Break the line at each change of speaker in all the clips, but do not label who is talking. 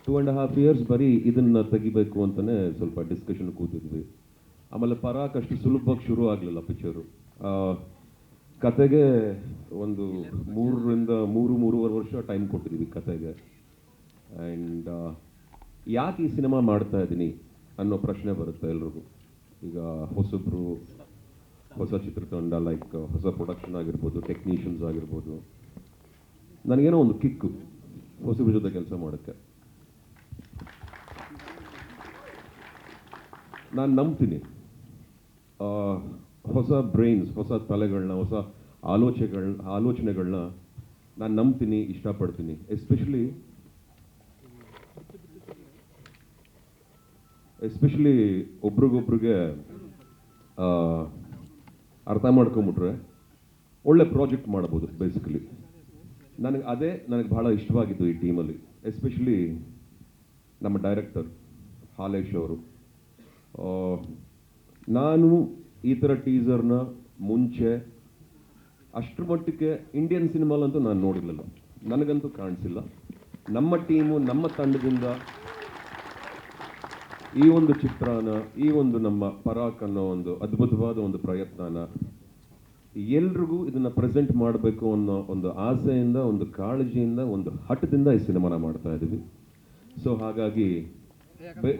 2.5 years ಬರೀ ಇದನ್ನು ತೆಗಿಬೇಕು ಅಂತಲೇ ಸ್ವಲ್ಪ ಡಿಸ್ಕಷನ್ ಕೂತಿದ್ವಿ. ಆಮೇಲೆ ಪರಾಕ್ ಅಷ್ಟು ಸುಲಭವಾಗಿ ಶುರು ಆಗಲಿಲ್ಲ ಪಿಕ್ಚರು. ಕತೆಗೆ ಒಂದು 3-3.5 ವರ್ಷ ಟೈಮ್ ಕೊಟ್ಟಿದ್ದೀವಿ ಕತೆಗೆ. ಆ್ಯಂಡ್ ಯಾಕೆ ಈ ಸಿನಿಮಾ ಮಾಡ್ತಾ ಇದ್ದೀನಿ ಅನ್ನೋ ಪ್ರಶ್ನೆ ಬರುತ್ತೆ ಎಲ್ರಿಗೂ. ಈಗ ಹೊಸಬ್ರು, ಹೊಸ ಚಿತ್ರತಂಡ, ಲೈಕ್ ಹೊಸ ಪ್ರೊಡಕ್ಷನ್ ಆಗಿರ್ಬೋದು, ಟೆಕ್ನಿಷಿಯನ್ಸ್ ಆಗಿರ್ಬೋದು. ನನಗೇನೋ ಒಂದು ಕಿಕ್ಕು ಹೊಸಬ್ರ ಜೊತೆ ಕೆಲಸ ಮಾಡೋಕ್ಕೆ. ನಾನು ನಂಬ್ತೀನಿ ಹೊಸ ಬ್ರೈನ್ಸ್, ಹೊಸ ತಲೆಗಳನ್ನ, ಹೊಸ ಆಲೋಚನೆಗಳನ್ನ ನಾನು ನಂಬ್ತೀನಿ, ಇಷ್ಟಪಡ್ತೀನಿ. ಎಸ್ಪೆಷಲಿ ಒಬ್ರಿಗೊಬ್ರಿಗೆ ಅರ್ಥ ಮಾಡ್ಕೊಂಬಿಟ್ರೆ ಒಳ್ಳೆ ಪ್ರಾಜೆಕ್ಟ್ ಮಾಡ್ಬೋದು ಬೇಸಿಕಲಿ. ನನಗೆ ಭಾಳ ಇಷ್ಟವಾಗಿದ್ದು ಈ ಟೀಮಲ್ಲಿ, ಎಸ್ಪೆಷಲಿ ನಮ್ಮ ಡೈರೆಕ್ಟರ್ ಹಾಲೇಶ್ ಅವರು. ನಾನು ಈ ಥರ ಟೀಸರ್ನ ಮುಂಚೆ ಅಷ್ಟರ ಮಟ್ಟಿಗೆ ಇಂಡಿಯನ್ ಸಿನಿಮಾಲಂತೂ ನಾನು ನೋಡಿರಲಿಲ್ಲ, ನನಗಂತೂ ಕಾಣಿಸಿಲ್ಲ. ನಮ್ಮ ಟೀಮು, ನಮ್ಮ ತಂಡದಿಂದ ಈ ಒಂದು ಚಿತ್ರನ, ಈ ಒಂದು ನಮ್ಮ ಪರಾಕ್ ಅನ್ನೋ ಒಂದು ಅದ್ಭುತವಾದ ಒಂದು ಪ್ರಯತ್ನನ ಎಲ್ರಿಗೂ ಇದನ್ನು ಪ್ರೆಸೆಂಟ್ ಮಾಡಬೇಕು ಅನ್ನೋ ಒಂದು ಆಸೆಯಿಂದ, ಒಂದು ಕಾಳಜಿಯಿಂದ, ಒಂದು ಹಠದಿಂದ ಈ ಸಿನಿಮಾನ ಮಾಡ್ತಾ ಇದ್ದೀವಿ. ಸೊ ಹಾಗಾಗಿ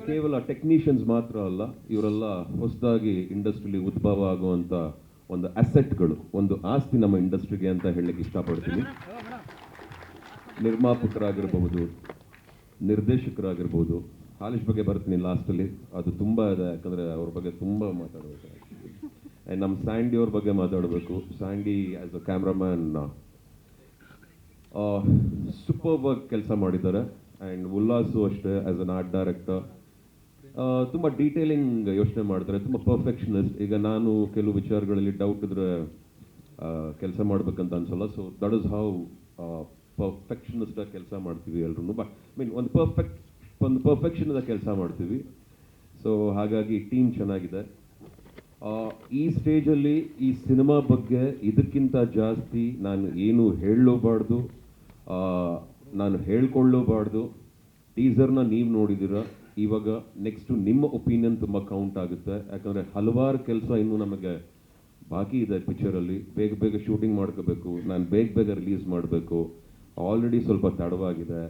ಕೇವಲ ಟೆಕ್ನಿಷಿಯನ್ಸ್ ಮಾತ್ರ ಅಲ್ಲ, ಇವರೆಲ್ಲ ಹೊಸದಾಗಿ ಇಂಡಸ್ಟ್ರಿಲಿ ಉದ್ಭವ ಆಗುವಂಥ ಒಂದು ಅಸೆಟ್ಗಳು, ಒಂದು ಆಸ್ತಿ ನಮ್ಮ ಇಂಡಸ್ಟ್ರಿಗೆ ಅಂತ ಹೇಳಲಿಕ್ಕೆ ಇಷ್ಟಪಡ್ತೀನಿ. ನಿರ್ಮಾಪಕರಾಗಿರ್ಬೋದು, ನಿರ್ದೇಶಕರಾಗಿರ್ಬೋದು. ಹಾಲೇಶ್ ಬಗ್ಗೆ ಬರ್ತೀನಿ ಲಾಸ್ಟಲ್ಲಿ, ಅದು ತುಂಬ ಇದೆ, ಯಾಕಂದರೆ ಅವ್ರ ಬಗ್ಗೆ ತುಂಬ ಮಾತಾಡಬೇಕು. ನಮ್ಮ ಸ್ಯಾಂಡಿ ಅವ್ರ ಬಗ್ಗೆ ಮಾತಾಡಬೇಕು. ಸ್ಯಾಂಡಿ ಆ್ಯಸ್ ಅ ಕ್ಯಾಮ್ರಾಮ್ಯಾನ್ ಸೂಪರ್ಬಾಗಿ ಕೆಲಸ ಮಾಡಿದ್ದಾರೆ. ಆ್ಯಂಡ್ ಉಲ್ಲಾಸು ಅಷ್ಟೇ, ಆ್ಯಸ್ ಅನ್ ಆರ್ಟ್ ಡೈರೆಕ್ಟರ್ ತುಂಬ ಡೀಟೇಲಿಂಗ್ ಯೋಚನೆ ಮಾಡ್ತಾರೆ, ತುಂಬ ಪರ್ಫೆಕ್ಷನಿಸ್ಟ್. ಈಗ ನಾನು ಕೆಲವು ವಿಚಾರಗಳಲ್ಲಿ ಡೌಟ್ ಇದ್ರೆ ಕೆಲಸ ಮಾಡ್ಬೇಕಂತ ಅನ್ಸಲ್ಲ. ಸೊ ದಟ್ ಇಸ್ ಹೌ ಪರ್ಫೆಕ್ಷನಿಸ್ಟಾಗಿ ಕೆಲಸ ಮಾಡ್ತೀವಿ ಎಲ್ಲರೂ. ಬಟ್ ಒಂದು ಪರ್ಫೆಕ್ಷನಿಂದ ಕೆಲಸ ಮಾಡ್ತೀವಿ. ಸೊ ಹಾಗಾಗಿ ಟೀಮ್ ಚೆನ್ನಾಗಿದೆ. ಈ ಸ್ಟೇಜಲ್ಲಿ ಈ ಸಿನಿಮಾ ಬಗ್ಗೆ ಇದಕ್ಕಿಂತ ಜಾಸ್ತಿ ನಾನು ಏನು ಹೇಳಲೂಬಾರ್ದು, ನಾನು ಹೇಳ್ಕೊಳ್ಳೂಬಾರ್ದು. ಟೀಸರ್ನ ನೀವು ನೋಡಿದ್ದೀರ, ಇವಾಗ ನೆಕ್ಸ್ಟು ನಿಮ್ಮ ಒಪಿನಿಯನ್ ತುಂಬ ಕೌಂಟ್ ಆಗುತ್ತೆ. ಯಾಕಂದರೆ ಹಲವಾರು ಕೆಲಸ ಇನ್ನೂ ನಮಗೆ ಬಾಕಿ ಇದೆ ಪಿಕ್ಚರಲ್ಲಿ. ಬೇಗ ಶೂಟಿಂಗ್ ಮಾಡ್ಕೋಬೇಕು, ನಾನು ಬೇಗ ರಿಲೀಸ್ ಮಾಡಬೇಕು. ಆಲ್ರೆಡಿ ಸ್ವಲ್ಪ ತಡವಾಗಿದೆ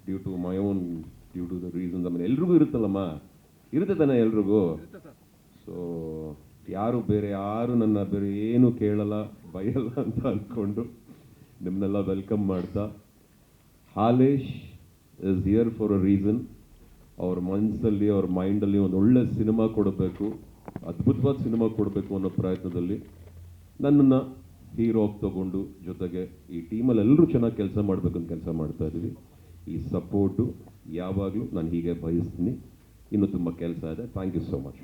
ಡ್ಯೂ ಟು ದ ರೀಸನ್ಸ್. ಆಮೇಲೆ ಎಲ್ರಿಗೂ ಇರುತ್ತಲ್ಲಮ್ಮ, ಇರುತ್ತೆ ತಾನೆ ಎಲ್ರಿಗೂ. ಸೊ ಯಾರು ನನ್ನ ಬೇರೆ ಏನು ಕೇಳಲ್ಲ, ಬಯಲ್ಲ ಅಂತ ಅಂದ್ಕೊಂಡು ನಿಮ್ಮನ್ನೆಲ್ಲ ವೆಲ್ಕಮ್ ಮಾಡ್ತಾ, Halesh is here for a reason. ಅವ್ರ ಮನಸ್ಸಲ್ಲಿ, ಅವ್ರ ಮೈಂಡಲ್ಲಿ ಒಂದು ಒಳ್ಳೆ ಸಿನಿಮಾ ಕೊಡಬೇಕು, ಅದ್ಭುತವಾದ ಸಿನಿಮಾ ಕೊಡಬೇಕು ಅನ್ನೋ ಪ್ರಯತ್ನದಲ್ಲಿ ನನ್ನನ್ನು ಹೀರೋ ಆಗಿ ತಗೊಂಡು, ಜೊತೆಗೆ ಈ ಟೀಮಲ್ಲಿ ಎಲ್ಲರೂ ಚೆನ್ನಾಗಿ ಕೆಲಸ ಮಾಡಬೇಕಂತ ಕೆಲಸ ಮಾಡ್ತಾ ಇದ್ದೀವಿ. ಈ ಸಪೋರ್ಟು ಯಾವಾಗಲೂ ನಾನು ಹೀಗೆ ಬಯಸ್ತೀನಿ. ಇನ್ನೂ ತುಂಬ ಕೆಲಸ ಇದೆ. Thank you so much.